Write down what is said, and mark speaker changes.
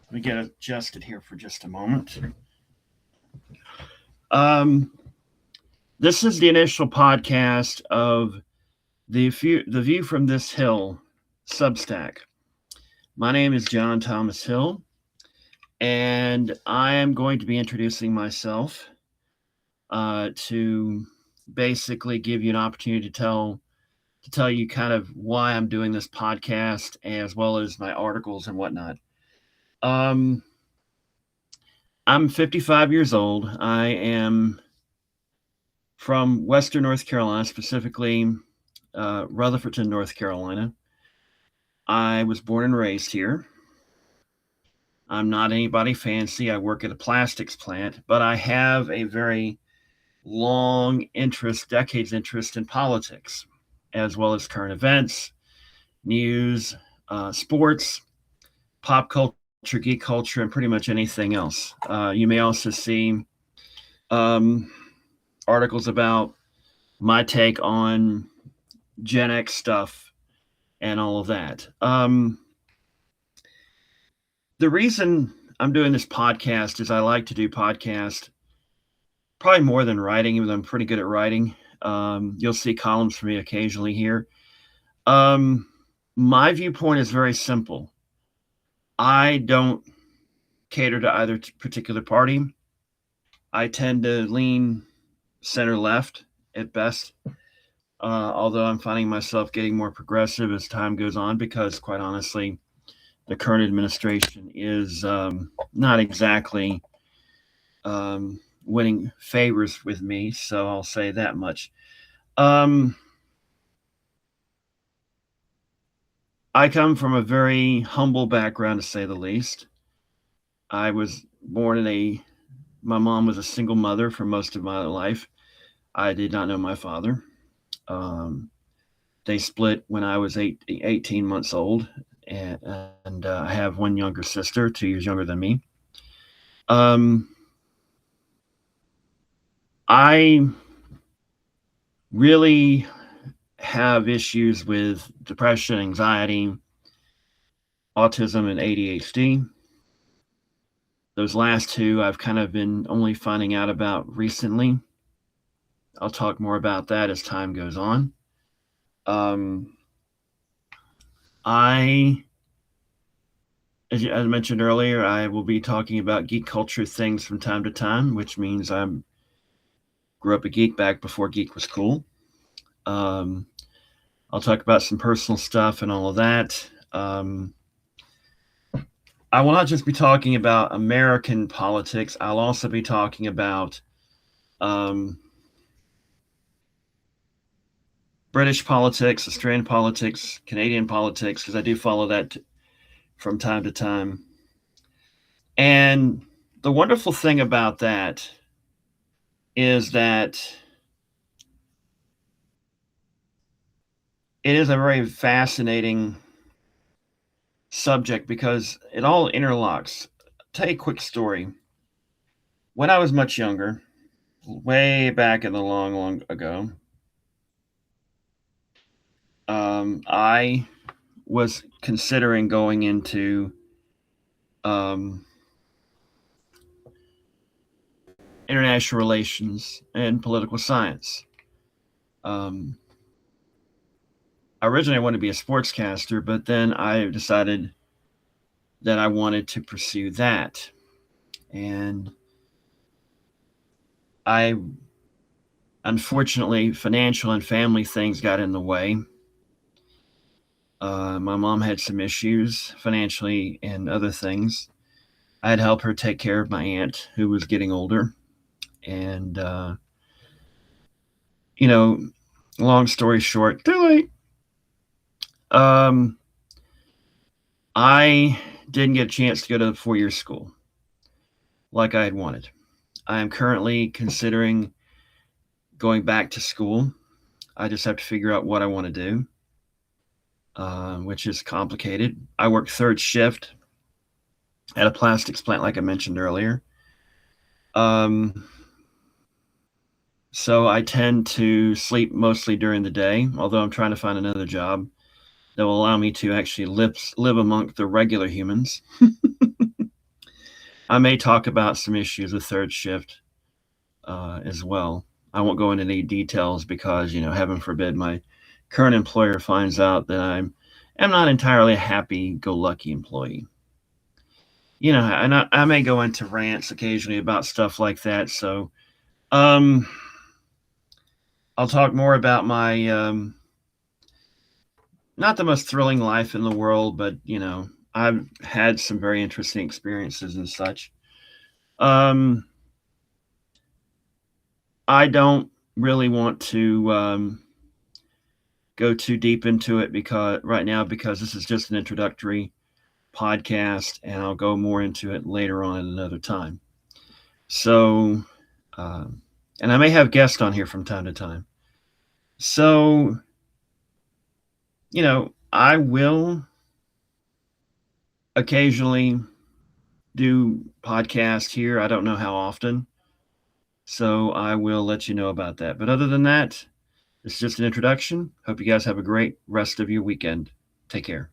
Speaker 1: Let me get adjusted here for just a moment. Um, this is the initial podcast of the View from This Hill Substack. My name is John Thomas Hill, and I am going to be introducing myself to basically give you an opportunity to tell you kind of why I'm doing this podcast, as well as my articles and whatnot. Um, I'm 55 years old. I am from Western North Carolina, specifically Rutherfordton, North Carolina. I was born and raised here. I'm not anybody fancy. I work at a plastics plant, but I have a very long interest, decades interest in politics, as well as current events, news, sports, pop culture, geek culture, and pretty much anything else. You may also see um, articles about my take on Gen X stuff and all of that. The reason I'm doing this podcast is I like to do podcasts probably more than writing, even though I'm pretty good at writing. You'll see columns from me occasionally here. My viewpoint is very simple. I don't cater to either particular party. I tend to lean center left at best, although I'm finding myself getting more progressive as time goes on because, quite honestly, the current administration is not exactly winning favors with me, so I'll say that much. I come from a very humble background, to say the least. I was born my mom was a single mother for most of my life. I did not know my father. They split when I was 18 months old, and I have one younger sister, 2 years younger than me. I really have issues with depression, anxiety, autism, and ADHD. Those last two I've kind of been only finding out about recently. I'll talk more about that as time goes on. As I mentioned earlier, I will be talking about geek culture things from time to time, which means I grew up a geek back before geek was cool. I'll talk about some personal stuff and all of that. I will not just be talking about American politics. I'll also be talking about British politics, Australian politics, Canadian politics, because I do follow that from time to time. And the wonderful thing about that is that it is a very fascinating subject because it all interlocks. I'll tell you a quick story. When I was much younger, way back in the long ago, I was considering going into international relations and political science. Originally, I wanted to be a sportscaster, but then I decided that I wanted to pursue that. And unfortunately, financial and family things got in the way. My mom had some issues financially and other things. I had helped her take care of my aunt who was getting older. And, long story short, too late. I didn't get a chance to go to the 4-year school like I had wanted. I am currently considering going back to school. I just have to figure out what I want to do, which is complicated. I work third shift at a plastics plant, like I mentioned earlier. So I tend to sleep mostly during the day, although I'm trying to find another job that will allow me to actually live among the regular humans. I may talk about some issues with third shift as well. I won't go into any details because, heaven forbid my current employer finds out that am not entirely a happy-go-lucky employee. And I may go into rants occasionally about stuff like that. So, um, I'll talk more about my not the most thrilling life in the world, but I've had some very interesting experiences and such. Um, I don't really want to go too deep into it because this is just an introductory podcast, and I'll go more into it later on at another time. So, um, and I may have guests on here from time to time. So, I will occasionally do podcasts here. I don't know how often. So I will let you know about that. But other than that, it's just an introduction. Hope you guys have a great rest of your weekend. Take care.